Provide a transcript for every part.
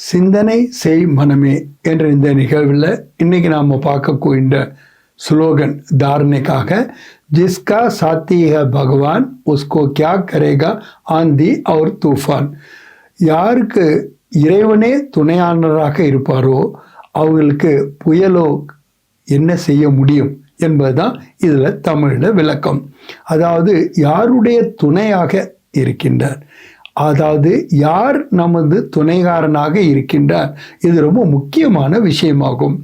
சிந்தனை செய் மனமே என்ற இந்த நிகழ்வில் இன்னைக்கு நாம் பார்க்கக்கூடிய ஸ்லோகன் தாரணைக்காக, ஜிஸ்கா சாத்தி है भगवान उसको क्या करेगा आंधी और तूफान. யாருக்கு இறைவனே துணையாளராக இருப்பாரோ அவங்களுக்கு புயலோ என்ன செய்ய முடியும் என்பதுதான் இதில் தமிழில் விளக்கம். அதாவது யாருடைய துணையாக இருக்கின்றார், அதாவது யார் நமது துணைகாரனாக இருக்கின்றார், இது ரொம்ப முக்கியமான விஷயமாகும்.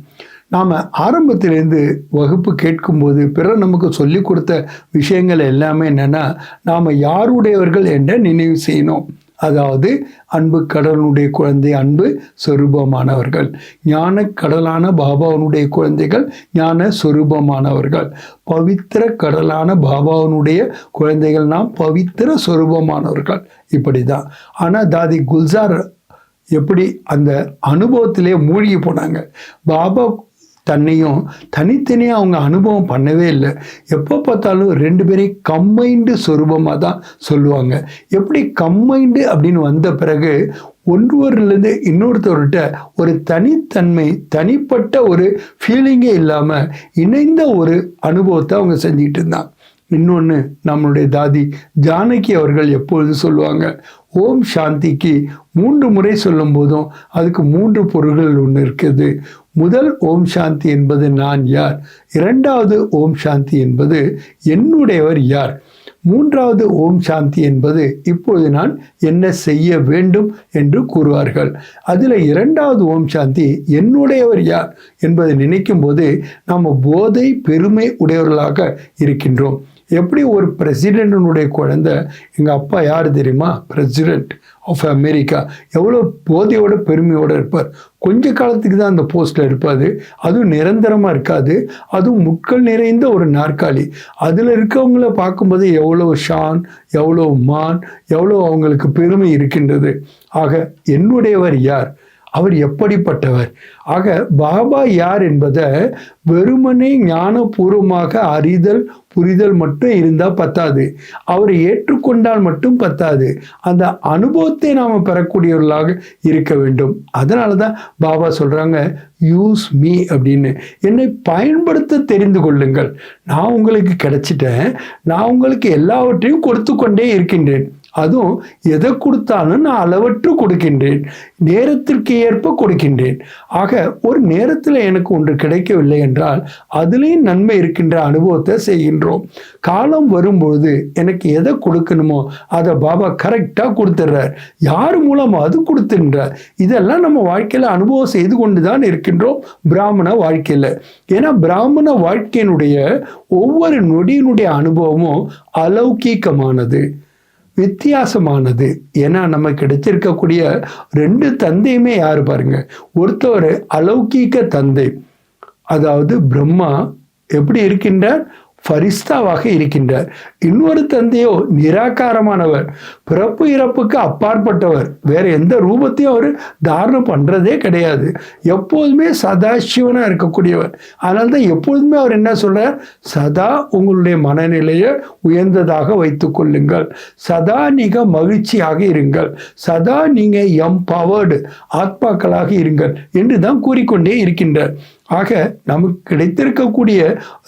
நாம் ஆரம்பத்திலேருந்து வகுப்பு கேட்கும்போது பிறர் நமக்கு சொல்லி கொடுத்த விஷயங்கள் எல்லாமே என்னென்னா, நாம் யாருடையவர்கள் என்ற நினைவு செய்யணும். அதாவது அன்பு கடலுடைய குழந்தை அன்பு சொரூபமானவர்கள், ஞான கடலான பாபாவனுடைய குழந்தைகள் ஞான சொரூபமானவர்கள், பவித்திர கடலான பாபாவனுடைய குழந்தைகள் நாம் பவித்திர சொரூபமானவர்கள். இப்படி தான். ஆனால் தாதி குல்சார் எப்படி அந்த அனுபவத்திலே மூழ்கி போனாங்க. பாபா தன்னையும் தனித்தனியாக அவங்க அனுபவம் பண்ணவே இல்லை. எப்போ பார்த்தாலும் ரெண்டு பேரையும் கம்பைண்டு சொரூபமாக தான் சொல்லுவாங்க. எப்படி கம்பைண்டு அப்படின்னு வந்த பிறகு ஒருவரிலிருந்து இன்னொருத்தவர்கிட்ட ஒரு தனித்தன்மை, தனிப்பட்ட ஒரு ஃபீலிங்கே இல்லாமல் இணைந்த ஒரு அனுபவத்தை அவங்க செஞ்சுக்கிட்டு இருந்தாங்க. இன்னொன்று, நம்மளுடைய தாதி ஜானகி அவர்கள் எப்பொழுது சொல்லுவாங்க, ஓம் சாந்திக்கு 3 முறை சொல்லும் போதும் அதுக்கு 3 பொருள்கள் ஒன்று இருக்குது. முதல் ஓம் சாந்தி என்பது நான் யார், இரண்டாவது ஓம் சாந்தி என்பது என்னுடையவர் யார், மூன்றாவது ஓம் சாந்தி என்பது இப்பொழுது நான் என்ன செய்ய வேண்டும் என்று கூறுவார்கள். அதில் இரண்டாவது ஓம் சாந்தி என்னுடையவர் யார் என்பதை நினைக்கும் போது நாம் போதை பெருமை உடையவர்களாக இருக்கின்றோம். எப்படி ஒரு பிரசிடென்டினுடைய குழந்தை, எங்கள் அப்பா யார் தெரியுமா, பிரசிடென்ட் ஆஃப் அமெரிக்கா, எவ்வளோ போதையோட பெருமையோடு இருப்பார். கொஞ்ச காலத்துக்கு தான் அந்த போஸ்ட்டில் இருப்பார். அதுவும் நிரந்தரமாக இருக்காது. அதுவும் முட்கள் நிறைந்த ஒரு நாற்காலி. அதில் இருக்கவங்கள பார்க்கும்போது எவ்வளோ ஷான், எவ்வளோ மான், எவ்வளோ அவங்களுக்கு பெருமை இருக்கின்றது. ஆக என்னுடையவர் யார், அவர் எப்படிப்பட்டவர். ஆக பாபா யார் என்பதை வெறுமனே ஞானபூர்வமாக அறிதல் புரிதல் மட்டும் இருந்தால் பத்தாது, அவரை ஏற்றுக்கொண்டால் மட்டும் பத்தாது, அந்த அனுபவத்தை நாம் பெறக்கூடியவர்களாக இருக்க வேண்டும். அதனால தான் பாபா சொல்கிறாங்க, யூஸ் மீ அப்படின்னு, என்னை பயன்படுத்த தெரிந்து கொள்ளுங்கள். நான் உங்களுக்கு கிடைச்சிட்டேன், நான் உங்களுக்கு எல்லாவற்றையும் கொடுத்து கொண்டே இருக்கின்றேன். அதுவும் எதை கொடுத்தாலும் நான் அளவற்று கொடுக்கின்றேன், நேரத்திற்கு ஏற்ப கொடுக்கின்றேன். ஆக ஒரு நேரத்தில் எனக்கு ஒன்று கிடைக்கவில்லை என்றால் அதுலேயும் நன்மை இருக்கின்ற அனுபவத்தை செய்கின்றோம். காலம் வரும்பொழுது எனக்கு எதை கொடுக்கணுமோ அதை பாபா கரெக்டாக கொடுத்துட்றார். யார் மூலமாக அது கொடுத்துன்றார். இதெல்லாம் நம்ம வாழ்க்கையில் அனுபவம் செய்து கொண்டு தான் இருக்கின்றோம் பிராமண வாழ்க்கையில். ஏன்னா பிராமண வாழ்க்கையினுடைய ஒவ்வொரு நொடியினுடைய அனுபவமும் அலௌகீகமானது, வித்தியாசமானது. ஏன்னா நம்ம கிடைச்சிருக்கக்கூடிய 2 தந்தையுமே யார் பாருங்க. ஒருத்தவர் அலௌகீக தந்தை, அதாவது பிரம்மா எப்படி இருக்கின்றார், ஃபரிஸ்தாவாக இருக்கின்றார். இன்னொரு தந்தையோ நிராகாரமானவர், பிறப்பு இறப்புக்கு அப்பாற்பட்டவர், வேற எந்த ரூபத்தையும் அவர் தாரணம் பண்றதே கிடையாது. எப்போதுமே சதாசிவனா இருக்கக்கூடியவர். அதனால தான் எப்பொழுதுமே அவர் என்ன சொல்றார், சதா உங்களுடைய மனநிலையை உயர்ந்ததாக வைத்துக் கொள்ளுங்கள், சதா நீங்க மகிழ்ச்சியாக இருங்கள், சதா நீங்க எம்பவர்டு ஆத்மாக்களாக இருங்கள் என்று தான் கூறிக்கொண்டே இருக்கின்றார். ஆக நமக்கு கிடைத்திருக்கக்கூடிய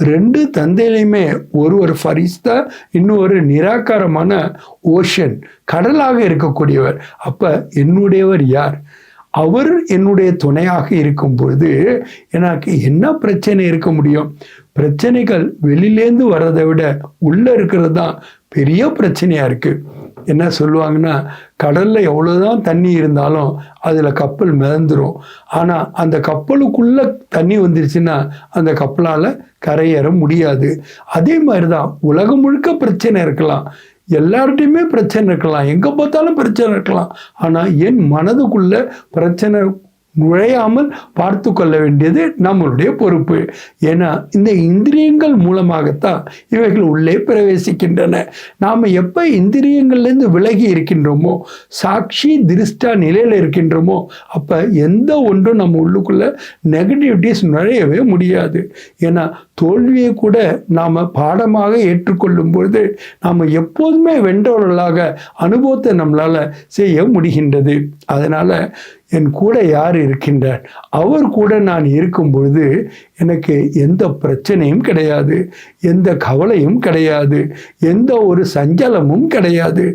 2 தந்தையிலுமே ஒருவர் ஃபரிஸ்தா, இன்னொரு நிராகாரமான ஓஷன், கடலாக இருக்கக்கூடியவர். அப்ப என்னுடையவர் யார், அவர் என்னுடைய துணையாக இருக்கும் பொழுது எனக்கு என்ன பிரச்சனை இருக்க முடியும். பிரச்சனைகள் வெளியிலேருந்து வர்றதை விட உள்ள இருக்கிறது தான் பெரிய பிரச்சனையா இருக்கு. என்ன சொல்லுவாங்கன்னா, கடலில் எவ்வளோதான் தண்ணி இருந்தாலும் அதில் கப்பல் மிதந்துடும். ஆனால் அந்த கப்பலுக்குள்ளே தண்ணி வந்துருச்சுன்னா அந்த கப்பலால் கரையேற முடியாது. அதே மாதிரி தான் உலகம் முழுக்க பிரச்சனை இருக்கலாம், எல்லார்ட்டையுமே பிரச்சனை இருக்கலாம், எங்கே பார்த்தாலும் பிரச்சனை இருக்கலாம். ஆனால் என் மனதுக்குள்ள பிரச்சனை நுழையாமல் பார்த்து கொள்ள வேண்டியது நம்மளுடைய பொறுப்பு. ஏன்னா இந்த இந்திரியங்கள் மூலமாகத்தான் இவைகள் உள்ளே பிரவேசிக்கின்றன. நாம் எப்போ இந்திரியங்கள்லேருந்து விலகி இருக்கின்றோமோ, சாட்சி திருஷ்டா நிலையில் இருக்கின்றோமோ, அப்போ எந்த ஒன்றும் நம்ம உள்ளுக்குள்ள நெகட்டிவிட்டிஸ் நுழையவே முடியாது. ஏன்னா தோல்வியை கூட நாம் பாடமாக ஏற்றுக்கொள்ளும் பொழுது நாம் எப்போதுமே வென்றவர்களாக அனுபவத்தை நம்மளால் செய்ய முடிகின்றது. அதனால் என் கூட யார் இருக்கின்றார்? அவர் கூட நான் இருக்கும் பொழுது எனக்கு எந்த பிரச்சனையும் கிடையாது, எந்த கவலையும் கிடையாது, எந்த ஒரு சஞ்சலமும் கிடையாது.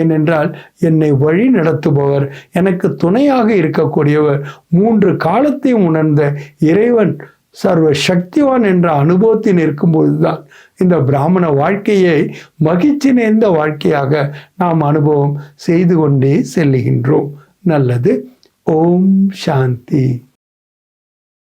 ஏனென்றால் என்னை வழி நடத்துபவர், எனக்கு துணையாக இருக்கக்கூடியவர், 3 காலத்தையும் உணர்ந்த இறைவன் சர்வ சக்திவான் என்ற அனுபவத்தில் இருக்கும்பொழுதுதான் இந்த பிராமண வாழ்க்கையை மகிழ்ச்சி நிறைந்த வாழ்க்கையாக நாம் அனுபவம் செய்து கொண்டே செல்லுகின்றோம். நல்லது. ஓம் சாந்தி.